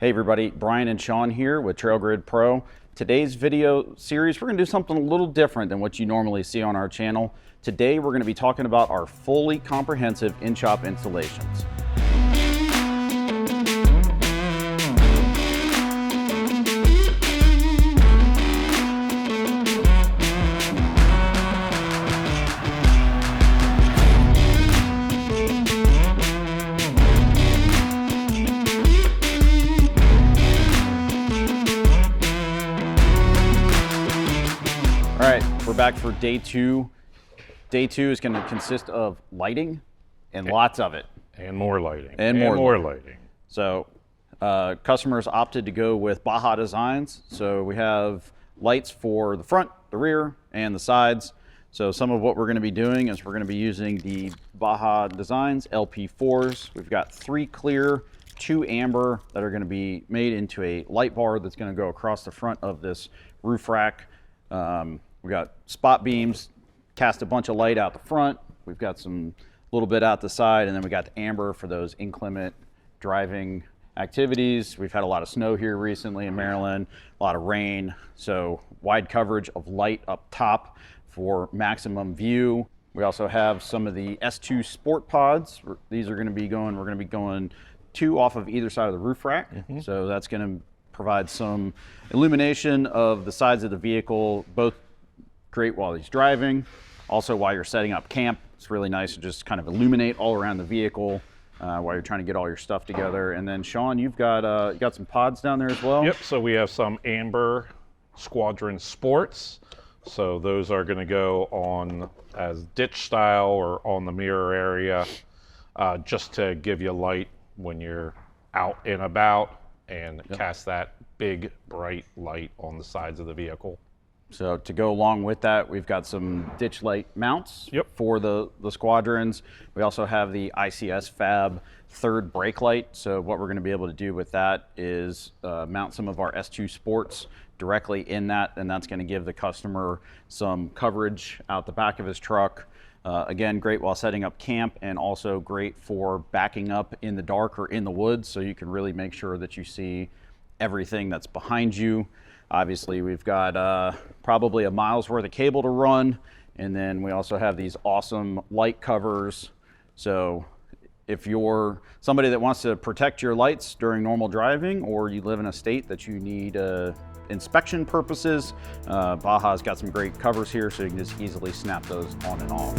Hey everybody, Brian and Sean here with TrailGrid Pro. Today's video series, we're going to do something a little different than what you normally see on our channel. Today we're going to be talking about our fully comprehensive in-shop installations. All right, we're back for day two. Day two is going to consist of lighting and lots of it. And more lighting. And more lighting. So customers opted to go with Baja designs. So we have lights for the front, the rear, and the sides. So some of what we're going to be doing is we're going to be using the Baja designs, LP4s. We've got 3 clear, 2 amber that are going to be made into a light bar that's going to go across the front of this roof rack. We got spot beams, cast a bunch of light out the front. We've got some little bit out the side, and then we got the amber for those inclement driving activities. We've had a lot of snow here recently in Maryland, a lot of rain, so wide coverage of light up top for maximum view. We also have some of the S2 Sport Pods. These are going to be going, we're going to be going 2 off of either side of the roof rack. So that's going to provide some illumination of the sides of the vehicle, both great while he's driving, also while you're setting up camp. It's really nice to just kind of illuminate all around the vehicle while you're trying to get all your stuff together. And then Sean, you've got you got some pods down there as well. Yep, so we have some amber Squadron Sports. So those are going to go on as ditch style or on the mirror area, just to give you light when you're out and about and cast that big bright light on the sides of the vehicle. So to go along with that, we've got some ditch light mounts for the squadrons. We also have the ICS Fab third brake light. So what we're going to be able to do with that is mount some of our S2 Sports directly in that, and that's going to give the customer some coverage out the back of his truck. Again, great while setting up camp, and also great for backing up in the dark or in the woods, so you can really make sure that you see everything that's behind you. Obviously, we've got probably a mile's worth of cable to run, and then we also have these awesome light covers. So if you're somebody that wants to protect your lights during normal driving, or you live in a state that you need inspection purposes, Baja's got some great covers here, so you can just easily snap those on and off.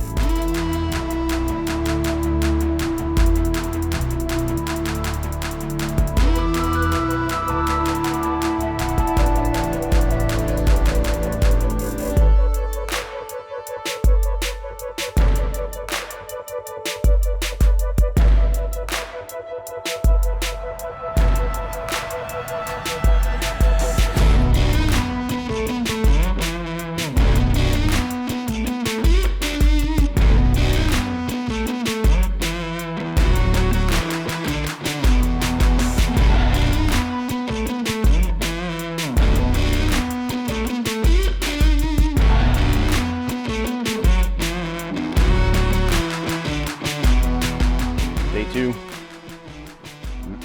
Day 2,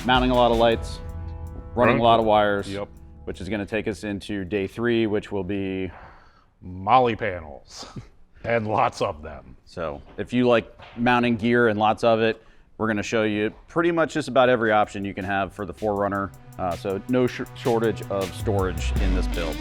mounting a lot of lights, running a lot of wires, which is going to take us into day 3, which will be Molle panels, and lots of them. So if you like mounting gear and lots of it, we're going to show you pretty much just about every option you can have for the 4Runner. So no shortage of storage in this build.